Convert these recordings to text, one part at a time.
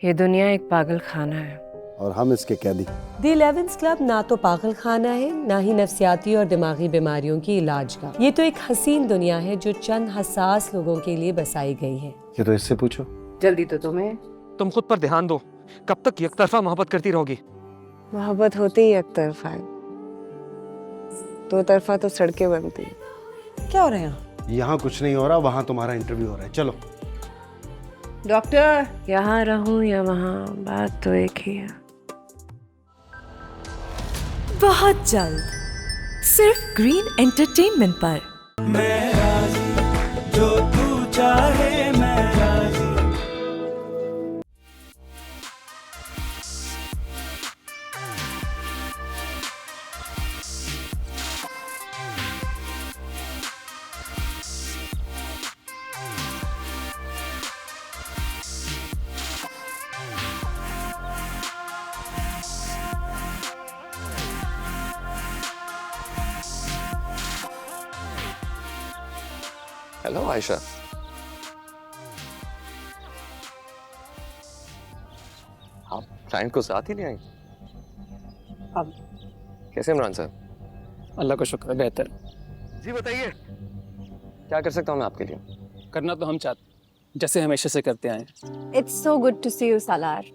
ये दुनिया एक पागल खाना है और हम इसके कैदी। द 11th क्लब ना तो पागल खाना है, ना ही नफ्सियाती और दिमागी बीमारियों की इलाज का। ये तो एक हसीन दुनिया है जो चंद हसास लोगों के लिए बसाई गई है। ये तो इससे पूछो। जल्दी तो तुम्हें। तुम खुद पर ध्यान दो। कब तक एक तरफा मोहब्बत करती रहोगी? मोहब्बत होती ही एक तरफा है, दो तरफा तो सड़कें बनती है। क्या हो रहा है यहाँ? यहाँ कुछ नहीं हो रहा, वहाँ तुम्हारा इंटरव्यू हो रहा है। चलो। डॉक्टर, यहाँ रहूं या वहाँ, बात तो एक ही है। बहुत जल्द सिर्फ ग्रीन एंटरटेनमेंट पर। मैं राजी, जो तू चाहे मैं राजी। हेलो आयशा। आप क्लाइंट को साथ ही ले आई? अब कैसे इमरान साहब? अल्लाह का शुक्र है, बेहतर। जी बताइए, क्या कर सकता हूँ मैं आपके लिए? करना तो हम चाहते, जैसे हमेशा से करते आए हैं। It's so good to see you Salar.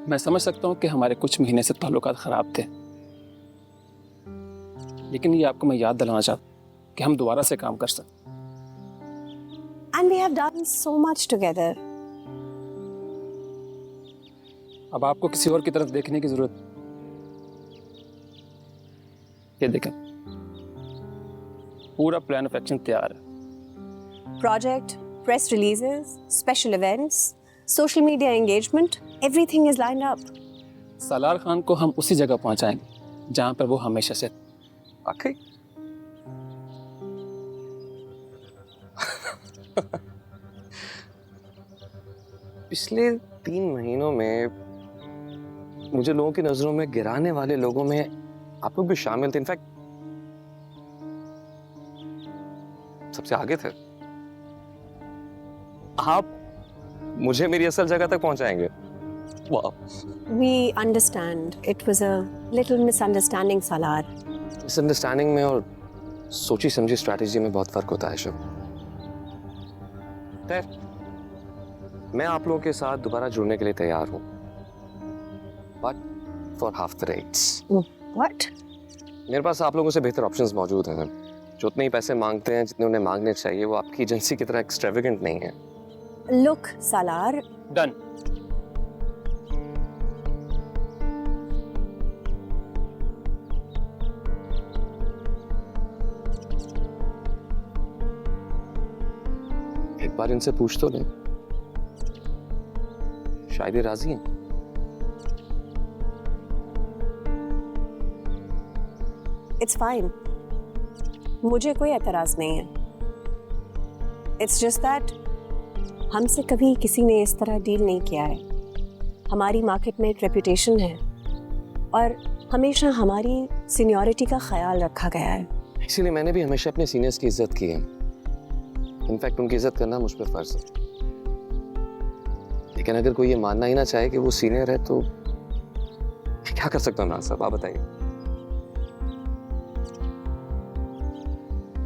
मैं समझ सकता हूँ कि हमारे कुछ महीने से ताल्लुकात खराब थे, लेकिन ये आपको मैं याद दिलाना चाहता हूँ कि हम दोबारा से काम कर सकते। And we have done so much together. अब आपको किसी और की तरफ देखने की जरूरत। ये देखें, पूरा प्लान ऑफ एक्शन तैयार है। Project, press releases, special events, social media engagement, everything is lined up. सालार खान को हम उसी जगह पहुंचाएंगे जहां पर वो हमेशा से। आखिर पिछले 3 महीनों में मुझे लोगों की नजरों में गिराने वाले लोगों में आप लोग भी शामिल थे। इनफैक्ट सबसे आगे थे। आप मुझे मेरी असल जगह तक पहुंचाएंगे। वाह। We understand. It was a little misunderstanding, Salar. Misunderstanding में और सोची समझी स्ट्रैटेजी में बहुत फर्क होता है शब। मैं आप लोगों के साथ दोबारा जुड़ने के लिए तैयार हूँ, but for half the rates. What? मेरे पास आप लोगों से बेहतर ऑप्शंस मौजूद हैं। जो उतने ही पैसे मांगते हैं जितने उन्हें मांगने चाहिए, वो आपकी एजेंसी की तरह एक्सट्रावेगेंट नहीं है। Look, Salar. डन। एक बार इनसे पूछ तो ले, शायद ये राजी हैं। It's fine. मुझे कोई एतराज नहीं है। It's just that हमसे कभी किसी ने इस तरह डील नहीं किया है। हमारी मार्केट में एक रेपुटेशन है और हमेशा हमारी सीनियरिटी का ख्याल रखा गया है। इसीलिए मैंने भी हमेशा अपने सीनियर्स की इज्जत की है। इनफैक्ट उनकी इज्जत करना मुझ पर फर्ज है। लेकिन अगर कोई ये मानना ही ना चाहे कि वो सीनियर है तो क्या कर सकता हूँ इमरान साहब, आप बताइए।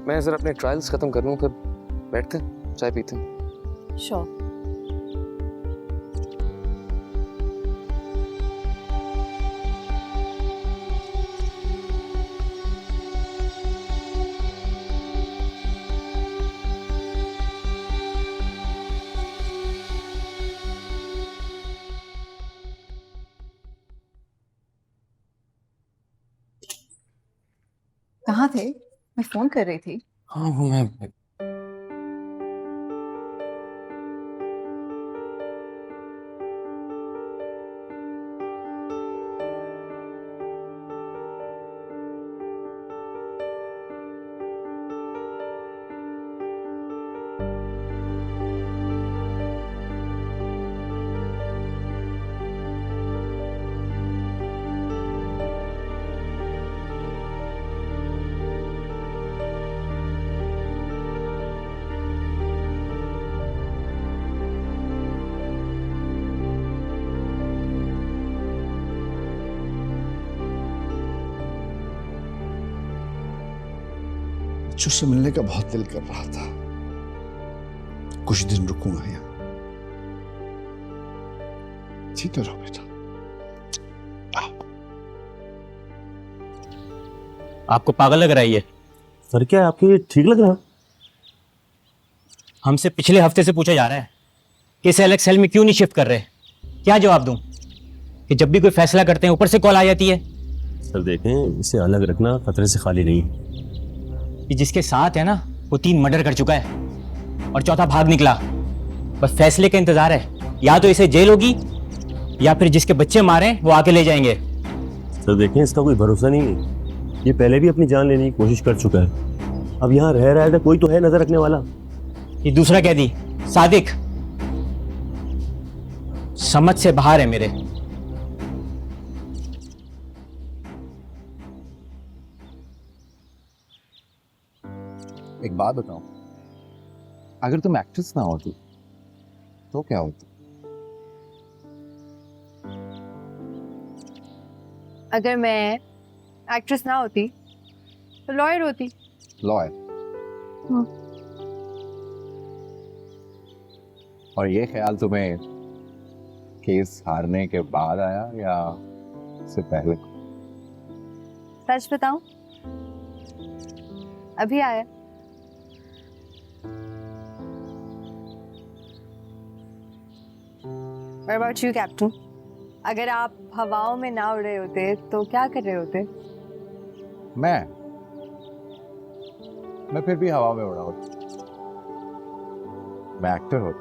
मैं जरा अपने ट्रायल्स खत्म कर लूँ, फिर बैठते हैं, चाय पीते हैं। Sure. कहाँ थे? मैं फोन कर रही थी। हाँ वो मैं बच्चों से मिलने का बहुत दिल कर रहा था। कुछ दिन रुकूंगा यहाँ। ठीक है, रहो बेटा। आपको पागल लग रहा है ये? सर क्या आपको ये ठीक लग रहा? हमसे पिछले हफ्ते से पूछा जा रहा है कि इसे अलग सेल में क्यों नहीं शिफ्ट कर रहे। क्या जवाब दूं कि जब भी कोई फैसला करते हैं ऊपर से कॉल आ जाती है? सर देखें, इसे अलग रखना खतरे से खाली नहीं। कि जिसके साथ है ना वो 3 मर्डर कर चुका है और चौथा भाग निकला। बस फैसले का इंतजार है, या तो इसे जेल होगी या फिर जिसके बच्चे मारे वो आके ले जाएंगे। सर देखें, इसका कोई भरोसा नहीं है। ये पहले भी अपनी जान लेने की कोशिश कर चुका है। अब यहाँ रह रहा है तो कोई तो है नजर रखने वाला। ये दूसरा कैदी सादिक समझ से बाहर है मेरे। एक बात बताओ, अगर तुम एक्ट्रेस ना होती तो क्या होती? अगर मैं एक्ट्रेस ना होती तो लॉयर होती। लॉयर? और ये ख्याल तुम्हें केस हारने के बाद आया या उससे पहले? सच बताऊं, अभी आया। What about you, captain? अगर आप हवाओं में ना उड़ रहे होते तो क्या कर रहे होते? मैं फिर भी हवा में उड़ा होता। मैं एक्टर होता।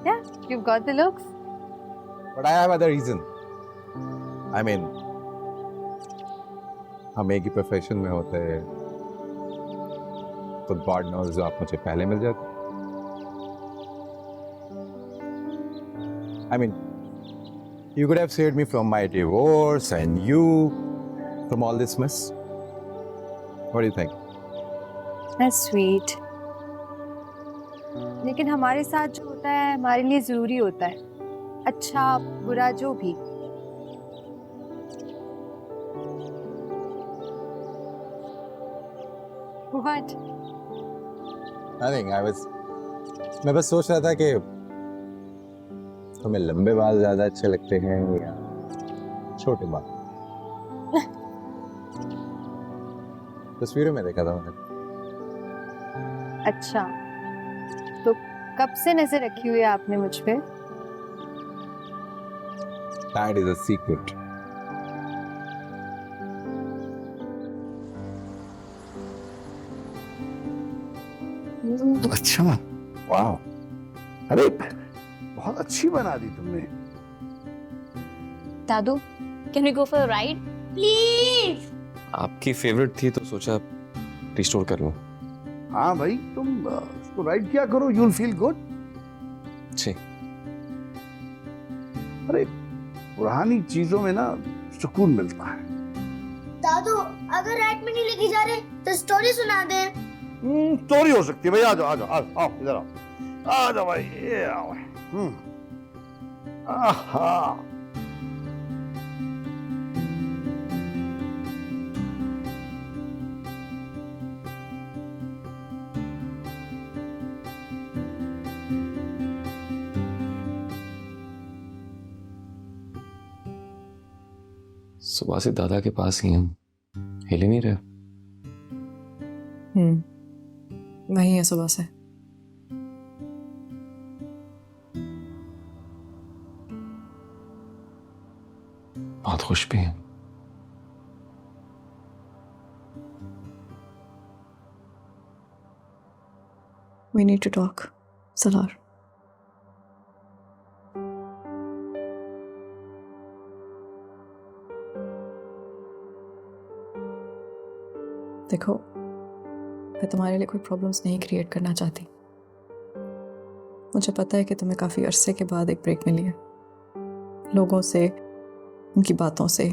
Yeah, you've got the looks. But I have other reason. I mean, हम एक ही प्रोफेशन में होते हैं तो गॉड नोज आप मुझे पहले मिल जाते। I mean, you could have saved me from my divorce and you from all this mess. What do you think? That's sweet. लेकिन हमारे साथ जो होता है हमारे लिए जरूरी होता है, अच्छा बुरा जो भी। What? Nothing. मैं बस सोच रहा था कि तुम्हें लंबे बाल ज्यादा अच्छे लगते हैं या छोटे बाल? तस्वीरों में देखा था मैंने। अच्छा, तो कब से नजर रखी हुई है आपने मुझ पे? That is a secret. अच्छा, वाह, अरे बहुत अच्छी बना दी तुमने। दादू, can we go for a ride please? आपकी फेवरेट थी तो सोचा रिस्टोर कर लूं। हाँ भाई, तुम उसको राइड किया करो, यू विल फील गुड। जी। अरे पुरानी चीजों में ना सुकून मिलता है। दादू, अगर राइड में नहीं लेके जा रहे तो स्टोरी सुना दे। स्टोरी हो सकती है भाई। आ जाओ आ जाओ आओ, इधर आओ, आ जाओ भाई, ये आओ। आहा, सुबह से दादा के पास ही हम, हिले नहीं रहे। वही है सुबह से। बहुत खुश भी हैं। We need to talk, Salar. देखो, मैं तुम्हारे लिए कोई प्रॉब्लम्स नहीं क्रिएट करना चाहती। मुझे पता है कि तुम्हें काफ़ी अरसे के बाद एक ब्रेक मिली है, लोगों से, उनकी बातों से।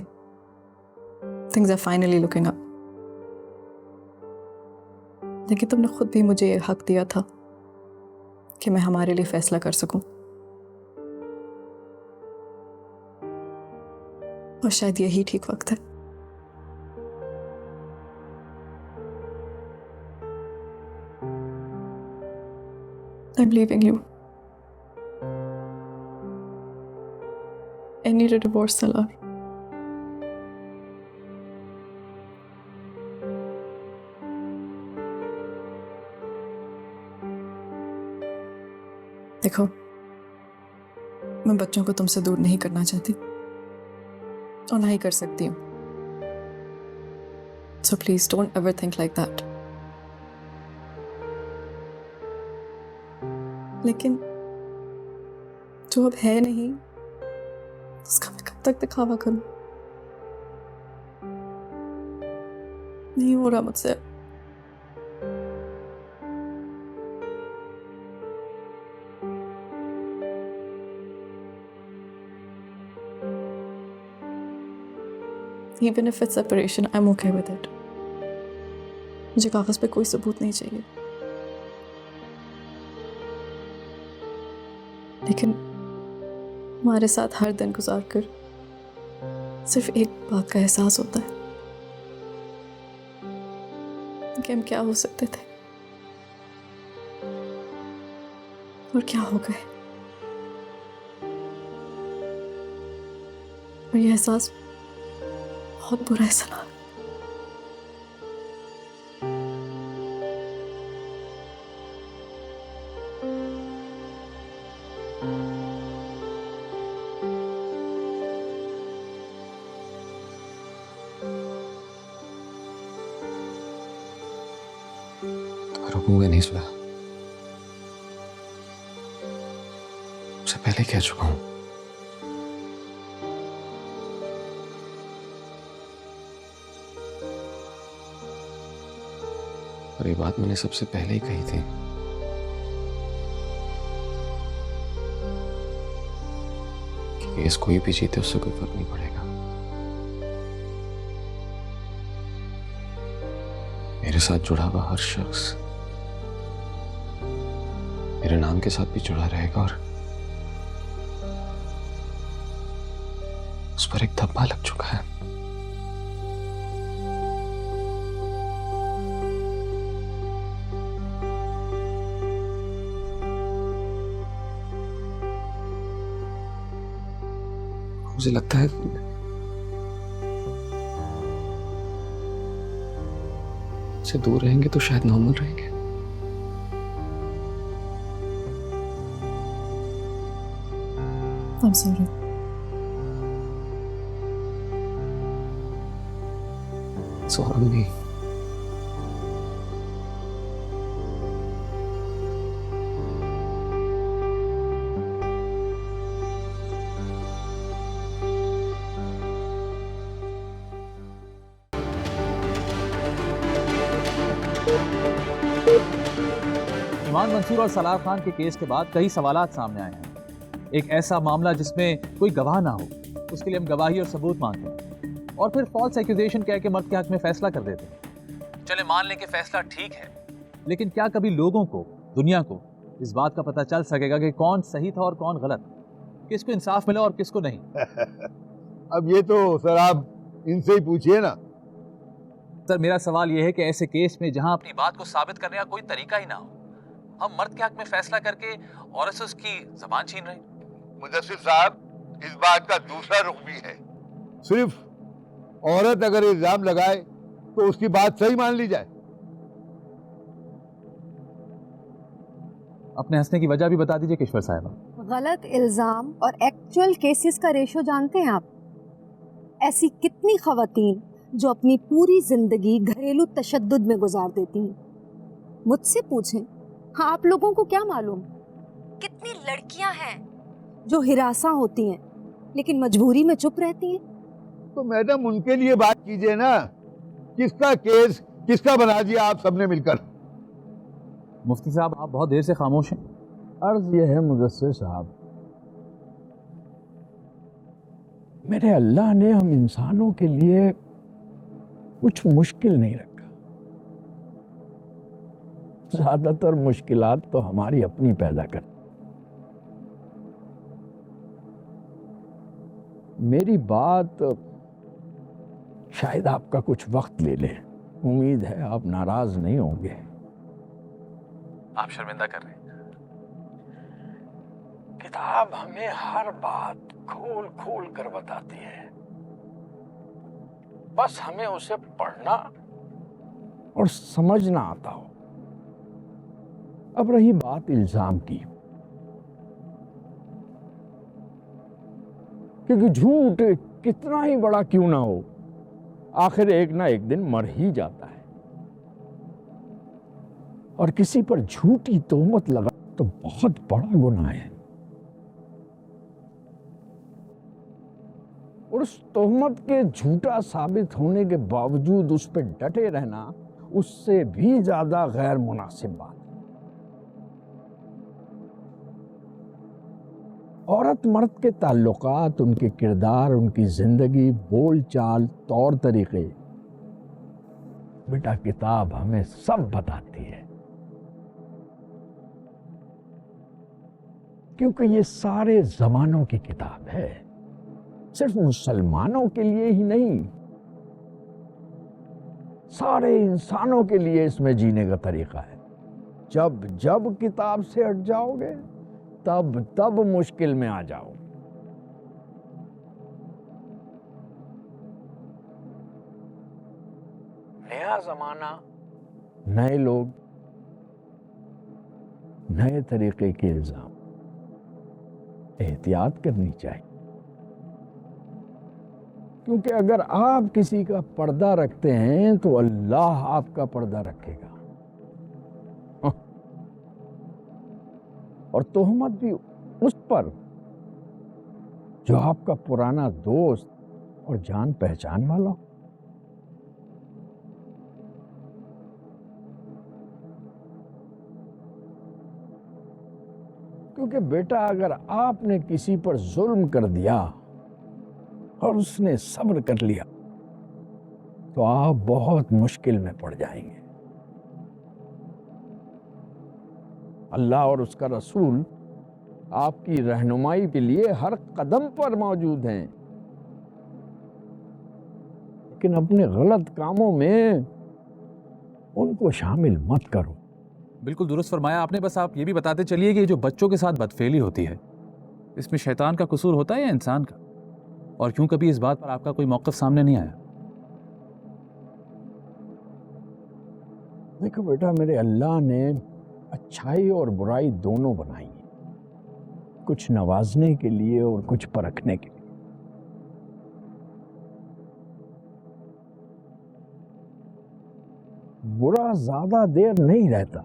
Things are finally looking up. लेकिन तुमने खुद भी मुझे ये हक दिया था कि मैं हमारे लिए फैसला कर सकूं, और शायद यही ठीक वक्त है। I'm leaving you. I need a divorce, Salar. देखो, मैं बच्चों को तुमसे दूर नहीं करना चाहती और ना ही कर सकती हूँ। So please don't ever think like that. लेकिन जो अब है नहीं, उसका मैं कब तक दिखावा करूं? नहीं हो रहा मुझसे। Even if it's separation, I'm okay with it. मुझे कागज पे कोई सबूत नहीं चाहिए, लेकिन हमारे साथ हर दिन गुजार कर सिर्फ एक बात का एहसास होता है कि हम क्या हो सकते थे और क्या हो गए। और ये एहसास बहुत बुरा है सलार। रुकूंगा नहीं सुना, उससे पहले कह चुका हूं। और ये बात मैंने सबसे पहले ही कही थी। कि केस कोई भी जीते उससे कोई फर्क नहीं पड़ेगा। मेरे साथ जुड़ा हुआ हर शख्स मेरे नाम के साथ भी जुड़ा रहेगा और उस पर एक धब्बा लग चुका है। मुझे लगता है से दूर रहेंगे तो शायद नॉर्मल रहेंगे। I'm sorry. It's all on me. इमान मंसूर और सलार खान के केस के बाद कई सवालात सामने आए हैं। एक ऐसा मामला जिसमें कोई गवाह ना हो, उसके लिए हम गवाही और सबूत मांगते हैं और फिर फॉल्स एक्यूजेशन कह के मर्द के हक में फैसला कर देते हैं। चले मान लें कि फैसला ठीक है, लेकिन क्या कभी लोगों को, दुनिया को इस बात का पता चल सकेगा कि कौन सही था और कौन गलत, किसको इंसाफ मिला और किसको नहीं? अब ये तो सर आप इनसे ही पूछिए ना। सर मेरा सवाल यह है कि ऐसे केस में जहां अपनी बात को साबित करने का कोई तरीका ही ना हो, हम मर्द के हक में फैसला करके औरत से उसकी जबान छीन रहे हैं। मुदस्सिर साहब, इस बात का दूसरा रुख भी है। सिर्फ औरत अगर इल्जाम लगाए तो उसकी बात सही मान ली जाए। अपने हंसने की वजह भी बता दीजिए किश्वर साहिबा। गलत इल्जाम और एक्चुअल केसेस का रेशो जानते हैं आप? ऐसी कितनी खवातीन जो अपनी पूरी जिंदगी घरेलू तशद्दुद में गुजार देती हैं। मुझसे पूछें, हाँ आप लोगों को क्या मालूम कितनी लड़कियां हैं जो हिरासा होती हैं लेकिन मजबूरी में चुप रहती हैं। तो मैडम उनके लिए बात कीजिए ना, किसका केस किसका बना दिया आप सबने मिलकर। मुफ्ती साहब आप बहुत देर से खामोश हैं। अर्ज ये है मुदस्सिर साहब, मेरे अल्लाह ने हम इंसानों के लिए कुछ मुश्किल नहीं रखा। ज्यादातर मुश्किलात तो हमारी अपनी पैदा कर। मेरी बात शायद आपका कुछ वक्त ले ले, उम्मीद है आप नाराज नहीं होंगे। आप शर्मिंदा कर रहे हैं। किताब हमें हर बात खोल खोल कर बताती है, बस हमें उसे पढ़ना और समझना आता हो। अब रही बात इल्जाम की, क्योंकि झूठ कितना ही बड़ा क्यों ना हो, आखिर एक ना एक दिन मर ही जाता है। और किसी पर झूठी तोहमत लगा तो बहुत बड़ा गुनाह है, और उस तोहमत के झूठा साबित होने के बावजूद उस पर डटे रहना उससे भी ज्यादा गैर मुनासिब बात। औरत मर्द के ताल्लुकात, उनके किरदार, उनकी जिंदगी, बोल चाल, तौर तरीके, बेटा किताब हमें सब बताती है, क्योंकि ये सारे जमानों की किताब है, सिर्फ मुसलमानों के लिए ही नहीं, सारे इंसानों के लिए इसमें जीने का तरीका है। जब जब किताब से हट जाओगे तब तब मुश्किल में आ जाओ। नया जमाना, नए लोग, नए तरीके के इल्जाम, एहतियात करनी चाहिए, क्योंकि अगर आप किसी का पर्दा रखते हैं तो अल्लाह आपका पर्दा रखेगा। और तोहमत भी उस पर जो आपका पुराना दोस्त और जान पहचान वाला। क्योंकि बेटा अगर आपने किसी पर जुल्म कर दिया और उसने सब्र कर लिया तो आप बहुत मुश्किल में पड़ जाएंगे। अल्लाह और उसका रसूल आपकी रहनुमाई के लिए हर कदम पर मौजूद हैं, लेकिन अपने गलत कामों में उनको शामिल मत करो। बिल्कुल दुरुस्त फरमाया आपने। बस आप ये भी बताते चलिए कि जो बच्चों के साथ बदफेली होती है, इसमें शैतान का कसूर होता है या इंसान का, और क्यों कभी इस बात पर आपका कोई मौक़िफ़ सामने नहीं आया? देखो बेटा, मेरे अल्लाह ने अच्छाई और बुराई दोनों बनाई है, कुछ नवाजने के लिए और कुछ परखने के लिए। बुरा ज्यादा देर नहीं रहता।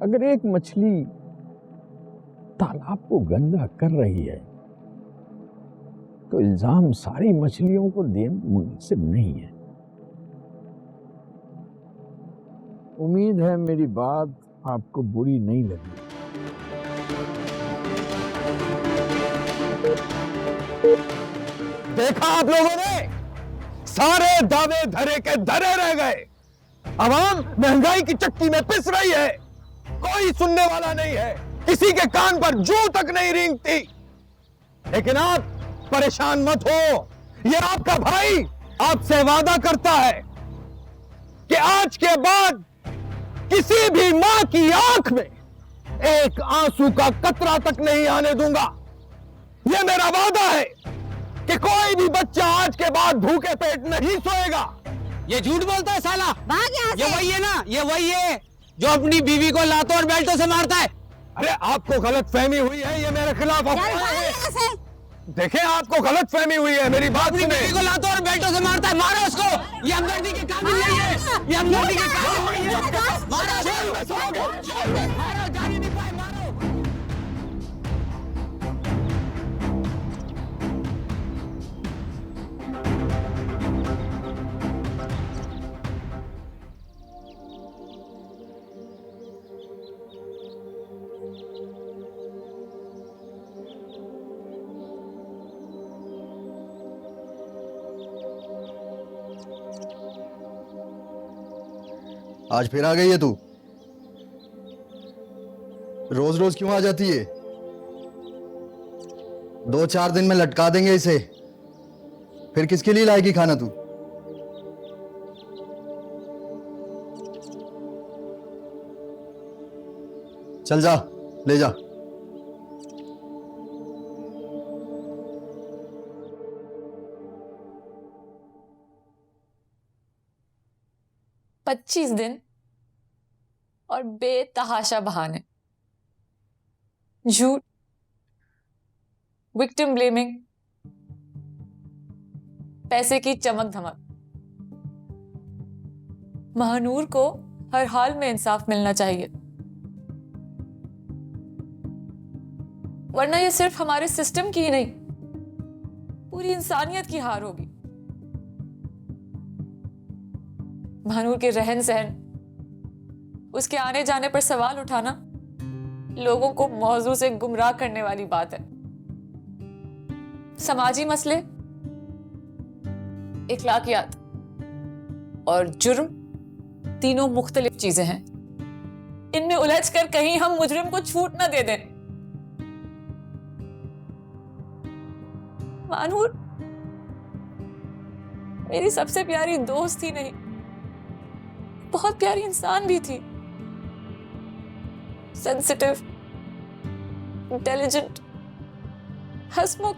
अगर एक मछली तालाब को गंदा कर रही है तो इल्जाम सारी मछलियों को देना मुनासिब नहीं है। उम्मीद है मेरी बात आपको बुरी नहीं लगी। देखा आप लोगों ने, सारे दावे धरे के धरे रह गए। अवाम महंगाई की चक्की में पिस रही है, कोई सुनने वाला नहीं है, किसी के कान पर जू तक नहीं रेंगती। लेकिन आप परेशान मत हो, ये आपका भाई आपसे वादा करता है कि आज के बाद किसी भी मां की आंख में एक आंसू का कतरा तक नहीं आने दूंगा। यह मेरा वादा है कि कोई भी बच्चा आज के बाद भूखे पेट नहीं सोएगा। ये झूठ बोलता है साला। ये वही है ना, ये वही है जो अपनी बीवी को लातों और बेल्टों से मारता है। अरे आपको गलत फहमी हुई है, ये मेरे खिलाफ अफवाह है। देखें, आपको गलत फहमी हुई है, मेरी बात सुने। बीवी को लातों और बेल्टों से मारता है, मारो उसको। ये हमदर्दी के काबिल नहीं है, ये हमदर्दी के काबिल नहीं है। मारो, जाने नहीं पाए, मारो। आज फिर आ गई है तू? रोज रोज क्यों आ जाती है? 2-4 दिन में लटका देंगे इसे, फिर किसके लिए लाएगी खाना तू? चल जा, ले जा। पच्चीस दिन और बेतहाशा बहाने, झूठ, विक्टिम ब्लेमिंग, पैसे की चमक धमक। महानूर को हर हाल में इंसाफ मिलना चाहिए, वरना ये सिर्फ हमारे सिस्टम की ही नहीं, पूरी इंसानियत की हार होगी। महानूर के रहन सहन, उसके आने जाने पर सवाल उठाना लोगों को मौजू से गुमराह करने वाली बात है। समाजी मसले, इखलाकियात और जुर्म तीनों मुख्तलिफ चीजें हैं। इनमें उलझकर कहीं हम मुजरिम को छूट ना दे दें। महानूर मेरी सबसे प्यारी दोस्त ही नहीं, बहुत प्यारी इंसान भी थी। सेंसिटिव, इंटेलिजेंट, हंसमुख।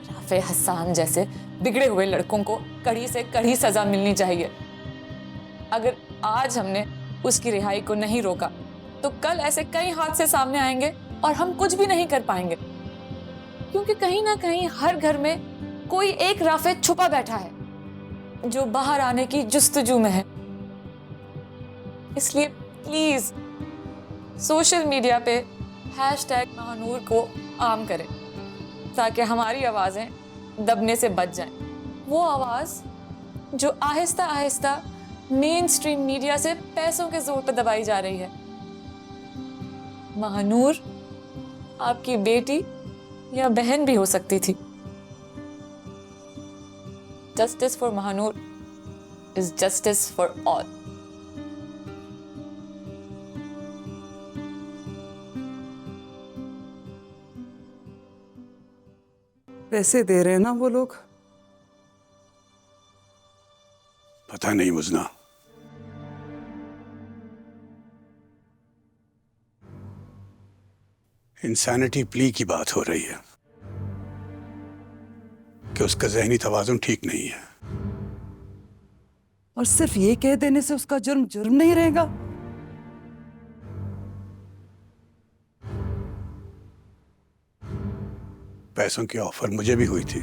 राफे हसान जैसे बिगड़े हुए लड़कों को कड़ी से कड़ी सजा मिलनी चाहिए। अगर आज हमने उसकी रिहाई को नहीं रोका तो कल ऐसे कई हादसे सामने आएंगे और हम कुछ भी नहीं कर पाएंगे, क्योंकि कहीं ना कहीं हर घर में कोई एक राफे छुपा बैठा है जो बाहर आने की जुस्तजू में है। इसलिए प्लीज सोशल मीडिया पे #महानूर को आम करें ताकि हमारी आवाजें दबने से बच जाएं। वो आवाज जो Aahista Aahista main stream media से पैसों के जोर पर दबाई जा रही है। महानूर आपकी बेटी या बहन भी हो सकती थी। Justice for Mahanur is justice for all. पैसे दे रहे हैं ना वो लोग? पता नहीं मुजना, इंसानिटी प्ली की बात हो रही है कि उसका ज़हनी तवाज़ुन ठीक नहीं है। और सिर्फ ये कह देने से उसका जुर्म जुर्म नहीं रहेगा। पैसों की ऑफर मुझे भी हुई थी।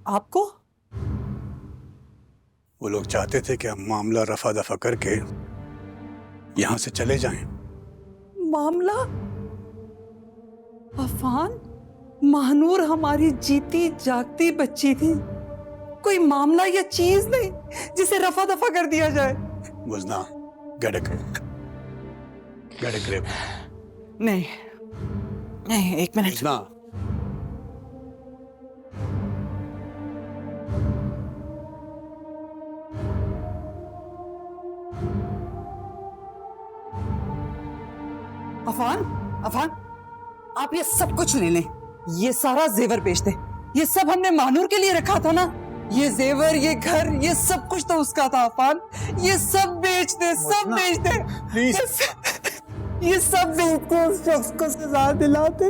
आपको? वो लोग चाहते थे कि हम मामला रफा दफा करके यहां से चले जाएं। मामला? अफान, महानूर हमारी जीती जागती बच्ची थी, कोई मामला या चीज नहीं जिसे रफा दफा कर दिया जाए। मुजना, get a grip. नहीं नहीं, एक मिनट। मुजना, अफान, अफान, आप ये सब कुछ ले लें, ये सारा जेवर बेच दे। ये सब हमने महानूर के लिए रखा था ना, ये जेवर, ये घर, ये सब कुछ तो उसका था। अफान, ये सब बेच दे, सब बेच दे, ये सब बेच के उस शख्स को सजा दिलाते।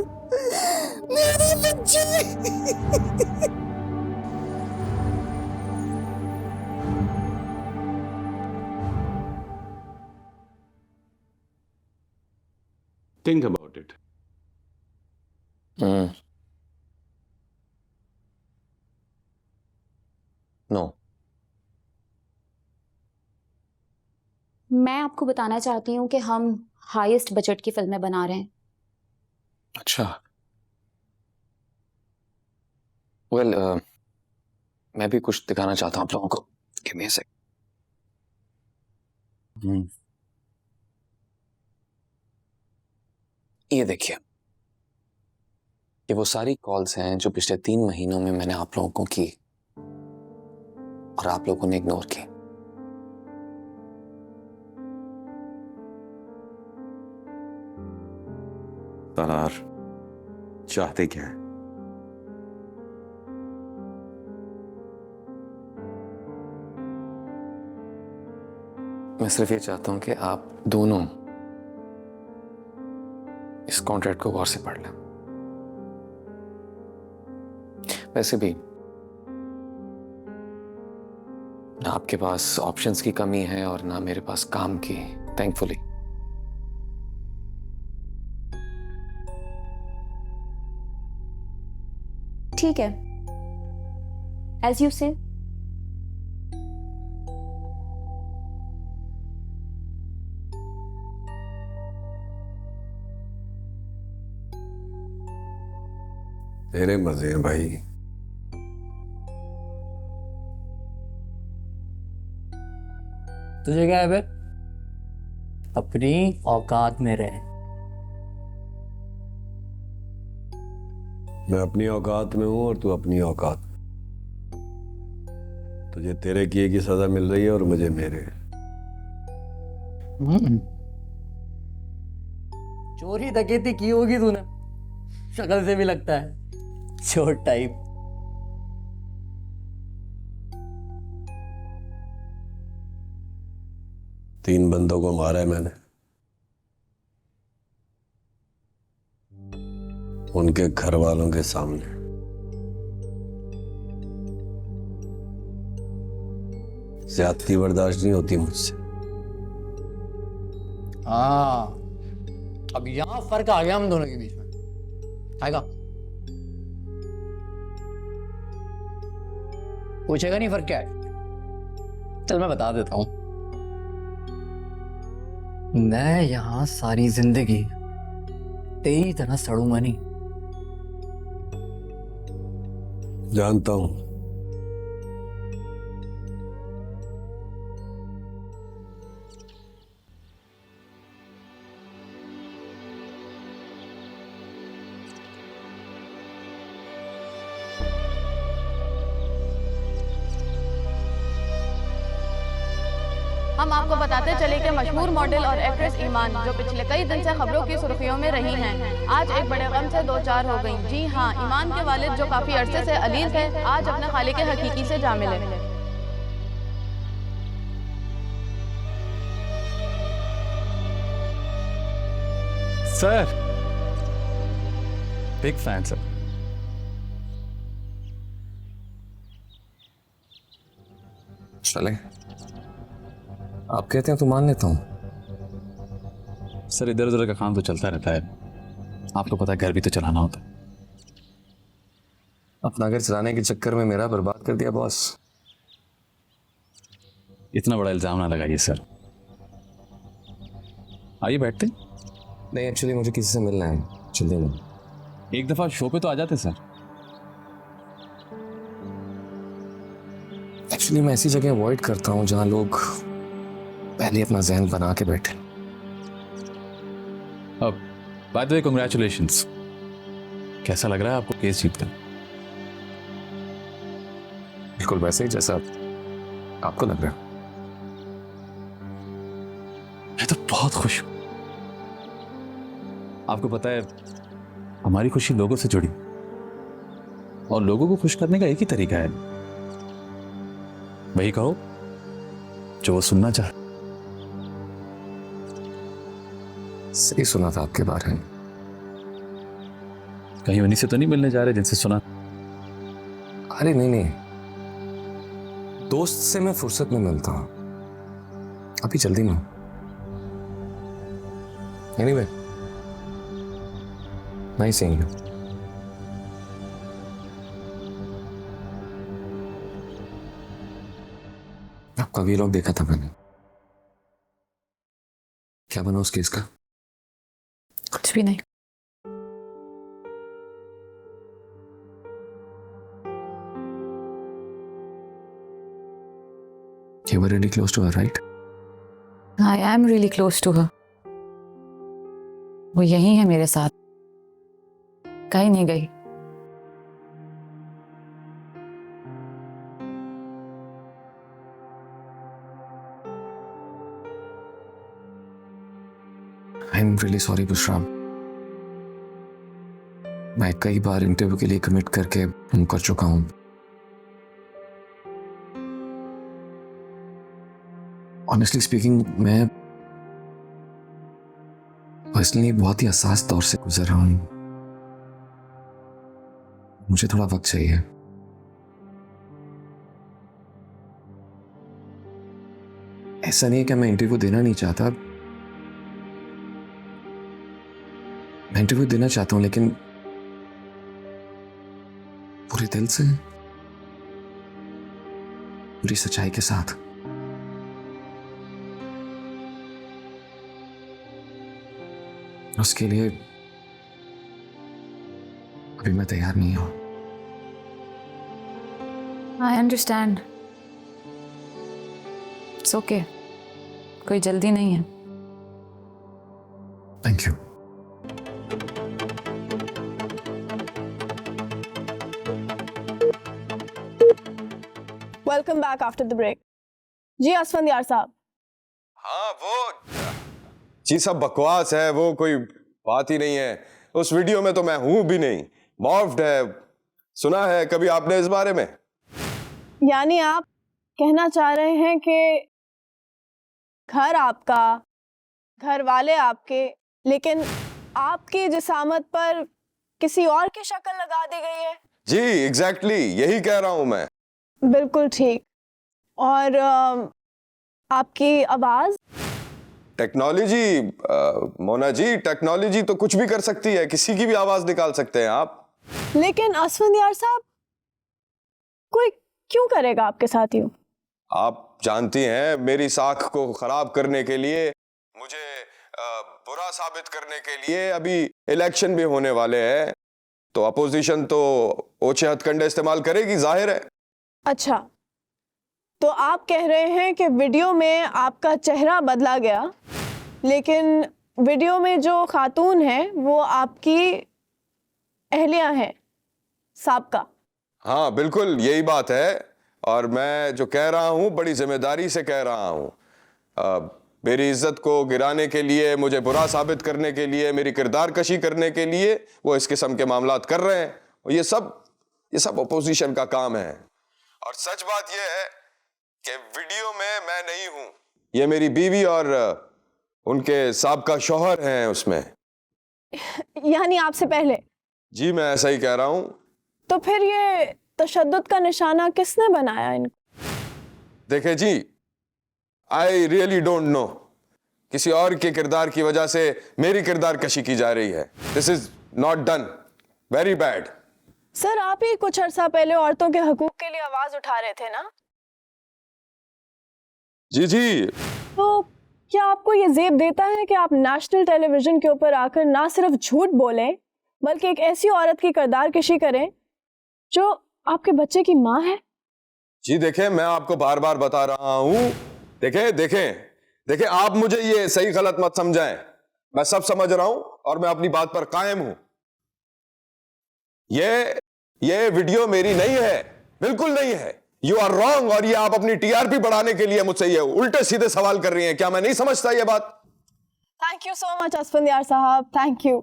मेरी बच्ची। think about it. नो। मैं आपको बताना चाहती हूँ कि हम हाईएस्ट बजट की फिल्में बना रहे हैं। अच्छा। वेल, मैं भी कुछ दिखाना चाहता हूँ आप लोगों को। गिव मी अ सेक। ये देखिए, ये वो सारी कॉल्स हैं जो पिछले 3 महीनों में मैंने आप लोगों को की और आप लोगों ने इग्नोर की। तालार, चाहते क्या है? मैं सिर्फ ये चाहता हूं कि आप दोनों इस कॉन्ट्रैक्ट को गौर से पढ़ लें। वैसे भी ना आपके पास ऑप्शंस की कमी है और ना मेरे पास काम की, थैंकफुली। ठीक है, एज यू से। तेरे मजे हैं भाई। तुझे क्या है बे? अपनी औकात में रहे। मैं अपनी औकात में हूं और तू अपनी औकात में। तुझे तेरे किए की सजा मिल रही है और मुझे मेरे। चोरी डकैती की होगी तूने, शक्ल से भी लगता है चोर टाइप। तीन बंदों को मारा है मैंने, उनके घर वालों के सामने। ज्यादती बर्दाश्त नहीं होती मुझसे। हाँ, अब यहाँ फर्क आ गया हम दोनों के बीच में। आएगा? पूछेगा नहीं फर्क क्या है? चल मैं बता देता हूं। मैं यहाँ सारी जिंदगी तेरी तरह सड़ूंगा नहीं। जानता हूं। हम आपको बताते चले कि मशहूर मॉडल और एक्ट्रेस ईमान, जो पिछले कई दिन से खबरों की सुर्खियों में रही हैं, आज एक बड़े गम से दो चार हो गईं। जी हां, ईमान के वालिद जो काफी अरसे से अलीज है, आज अपने खालिक हकीकी से जा मिले। Sir, big fan sir. चले, आप कहते हैं तो मान लेता हूं। सर इधर उधर का काम तो चलता रहता है, आपको पता है घर भी तो चलाना होता है। अपना घर चलाने के चक्कर में मेरा बर्बाद कर दिया बॉस। इतना बड़ा इल्जाम ना लगाइए सर। आइए बैठते। नहीं, एक्चुअली मुझे किसी से मिलना है, जल्दी में। एक दफा शो पे तो आ जाते सर। एक्चुअली मैं ऐसी जगह अवॉइड करता हूं जहां लोग पहले अपना ज़हन बना के बैठे। अब बाय द वे कांग्रेचुलेशंस। कैसा लग रहा है आपको केस जीतकर? बिल्कुल वैसे ही जैसा आपको लग रहा है। मैं तो बहुत खुश हूं। आपको पता है हमारी खुशी लोगों से जुड़ी, और लोगों को खुश करने का एक ही तरीका है, वही कहो जो वो सुनना चाहे। सही सुना था आपके बारे में। कहीं उन्हीं से तो नहीं मिलने जा रहे जिनसे सुना? अरे नहीं नहीं, दोस्त से मैं फुर्सत में मिलता हूं, अभी जल्दी में। Anyway, nice seeing you. आपका वीलॉग देखा था मैंने। क्या बना उस केस का? कुछ भी नहीं। You were really close to her, right? I am really close to her. वो यही है मेरे साथ, कहीं नहीं गई। I'm really sorry, Bushra. मैं कई बार इंटरव्यू के लिए कमिट करके कर चुका हूं। ऑनेस्टली स्पीकिंग मैं पर्सनली बहुत ही हसास दौर से गुजर रहा हूं। मुझे थोड़ा वक्त चाहिए। ऐसा नहीं है कि मैं इंटरव्यू देना नहीं चाहता, मैं इंटरव्यू देना चाहता हूं, लेकिन पूरे दिल से, पूरी सच्चाई के साथ। उसके लिए अभी मैं तैयार नहीं हूं। आई अंडरस्टैंड, इट्स ओके, कोई जल्दी नहीं है। Thank you. Welcome back after the break. जी असफंदियार साहब। हाँ वो जी सब बकवास है, वो कोई बात ही नहीं है। उस वीडियो में तो मैं हूं भी नहीं, मॉर्फ्ड है। सुना है कभी आपने इस बारे में? यानी आप कहना चाह रहे हैं कि घर आपका, घर वाले आपके, लेकिन आपकी जिसामत पर किसी और की शक्ल लगा दी गई है? जी एग्जैक्टली यही कह रहा हूं मैं। बिल्कुल ठीक। और आपकी आवाज? टेक्नोलॉजी मोना जी, टेक्नोलॉजी तो कुछ भी कर सकती है, किसी की भी आवाज निकाल सकते हैं आप। लेकिन असफंदियार साहब, कोई क्यों करेगा आपके साथ यूं? आप जानती हैं मेरी साख को खराब करने के लिए, मुझे बुरा साबित करने के लिए अभी इलेक्शन भी होने वाले हैं, तो अपोजिशन तो ओछे हथकंडे इस्तेमाल करेगी, जाहिर है। अच्छा, तो आप कह रहे हैं कि वीडियो में आपका चेहरा बदला गया, लेकिन वीडियो में जो खातून है वो आपकी अहलिया हैं, साबका। हाँ बिल्कुल यही बात है, और मैं जो कह रहा हूँ बड़ी जिम्मेदारी से कह रहा हूँ। मेरी इज्जत को गिराने के लिए, मुझे बुरा साबित करने के लिए, मेरी किरदार कशी करने के लिए वो इस किस्म के मामलात कर रहे हैं, और ये सब अपोजिशन का काम है। और सच बात ये है कि वीडियो में मैं नहीं हूं, ये मेरी बीवी और उनके साबका शौहर हैं उसमें। यानी आपसे पहले? जी मैं ऐसा ही कह रहा हूं। तो फिर ये तशद्दुद का निशाना किसने बनाया इनको? देखे जी, आई रियली डोंट नो, किसी और के किरदार की वजह से मेरी किरदार कशी की जा रही है। This is not done, very bad. Sir, आप ही कुछ अरसा पहले औरतों के हकूक के लिए आवाज उठा रहे थे ना? जी जी। तो क्या आपको ये जेब देता है कि आप नेशनल टेलीविजन के ऊपर आकर ना सिर्फ झूठ बोलें, बल्कि एक ऐसी औरत की किरदार कशी करें जो आपके बच्चे की माँ है? जी देखें, मैं आपको बार बार बता रहा हूं, देखें आप मुझे ये सही गलत मत समझाएं, मैं सब समझ रहा हूं और मैं अपनी बात पर कायम हूं। ये वीडियो मेरी नहीं है, बिल्कुल नहीं है। यू आर रॉन्ग, और ये आप अपनी टीआरपी बढ़ाने के लिए मुझसे ये उल्टे सीधे सवाल कर रही हैं। क्या मैं नहीं समझता ये बात? Thank you so much Asfandyar sahab, thank you.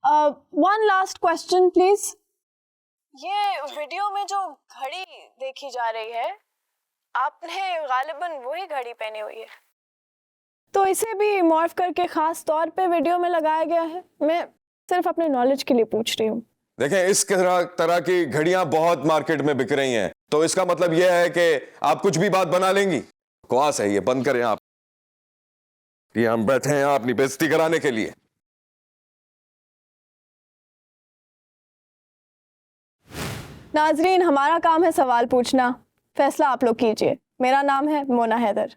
One last question please. ये वीडियो में जो घड़ी देखी जा रही है, आपने गालिबन वही घड़ी पहनी हुई है, तो इसे भी मॉर्फ करके खास तौर पे वीडियो में लगाया गया है? मैं सिर्फ अपने नॉलेज के लिए पूछ रही हूँ। देखें, इस तरह की घड़ियां बहुत मार्केट में बिक रही हैं, तो इसका मतलब यह है कि आप कुछ भी बात बना लेंगी। बकवास है ये, बंद करें आप। ये हम बैठे हैं अपनी बेइज्जती कराने के लिए। नाजरीन, हमारा काम है सवाल पूछना, फैसला आप लोग कीजिए। मेरा नाम है मोना हैदर।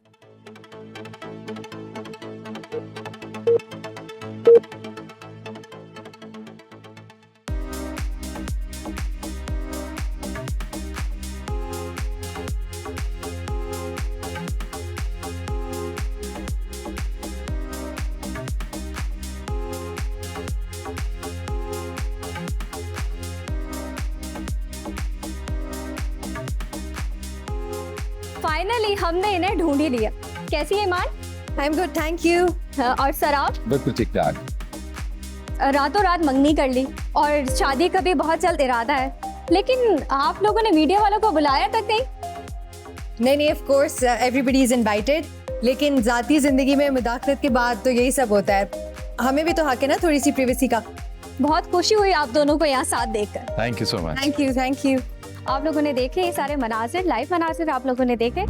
फाइनली हमने इन्हें ढूंढ ही लिया। कैसी है Iman? I am good, thank you. और सर आप? बिल्कुल ठीक ठाक। रातों रात मंगनी कर ली और शादी का भी बहुत जल्द इरादा है, लेकिन आप लोगों ने मीडिया वालों को बुलाया तक नहीं। नहीं, of course everybody is invited. लेकिन जाती जिंदगी में मुदाखलत के बाद तो यही सब होता है। हमें भी तो हक है ना थोड़ी सी प्रिवेसी का। बहुत खुशी हुई आप दोनों को यहाँ साथ देखकर। Thank you so much. Thank you, thank you. आप लोगों ने देखे ये सारे मनाजिर, लाइव मनाजिर आप लोगों ने देखे।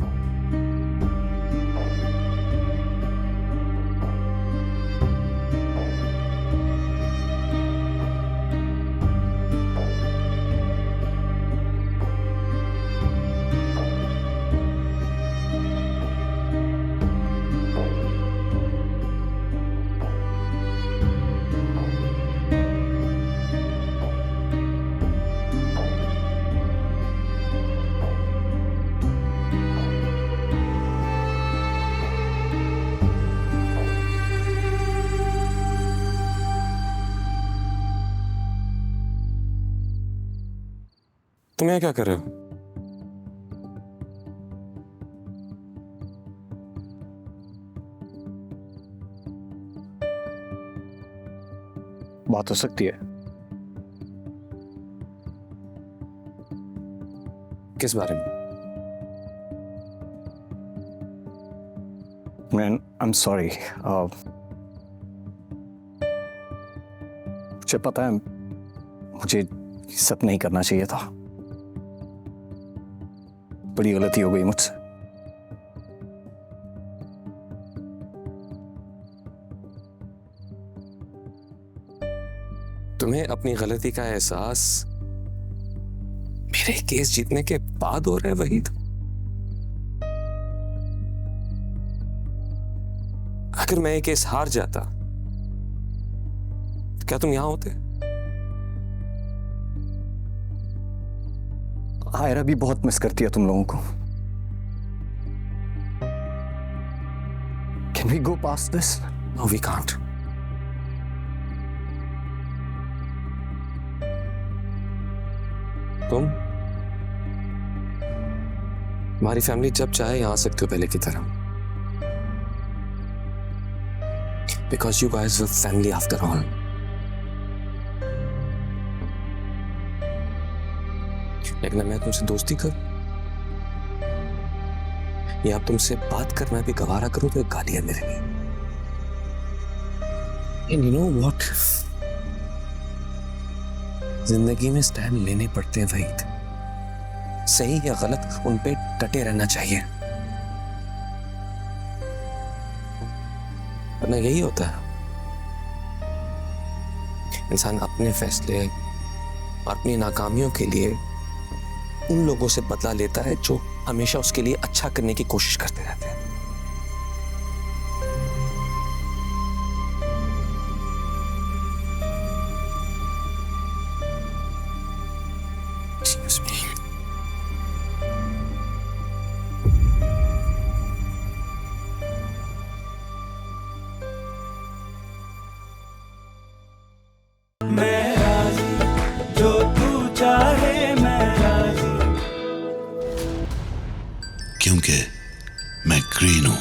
तुम यहाँ क्या कर रहे हो? बात हो सकती है। किस बारे में? Man I am sorry. मुझे पता है मुझे ये सब नहीं करना चाहिए था। बड़ी गलती हो गई मुझसे। तुम्हें अपनी गलती का एहसास मेरे केस जीतने के बाद हो रहा है वहीद? अगर मैं ये केस हार जाता तो क्या तुम यहां होते? आयरा भी बहुत मिस करती है तुम लोगों को। Can we go past this? No, we can't. तुम हमारी फैमिली जब चाहे यहां आ सकते हो पहले की तरह। Because you guys were family after all. लेकिन मैं तुमसे दोस्ती करूं या अब तुमसे बात करना भी गवारा करूं तो एक गाली है मेरे लिए। And you know what? जिंदगी में स्टैंड लेने पड़ते हैं वहीद। सही या गलत उन पे डटे रहना चाहिए, वरना यही होता है इंसान अपने फैसले और अपनी नाकामियों के लिए उन लोगों से बदला लेता है जो हमेशा उसके लिए अच्छा करने की कोशिश करते रहते हैं। Excuse me. मैं राजी, जो तू चाहे मैं राजी, क्योंकि मैं ग्रीन हूं।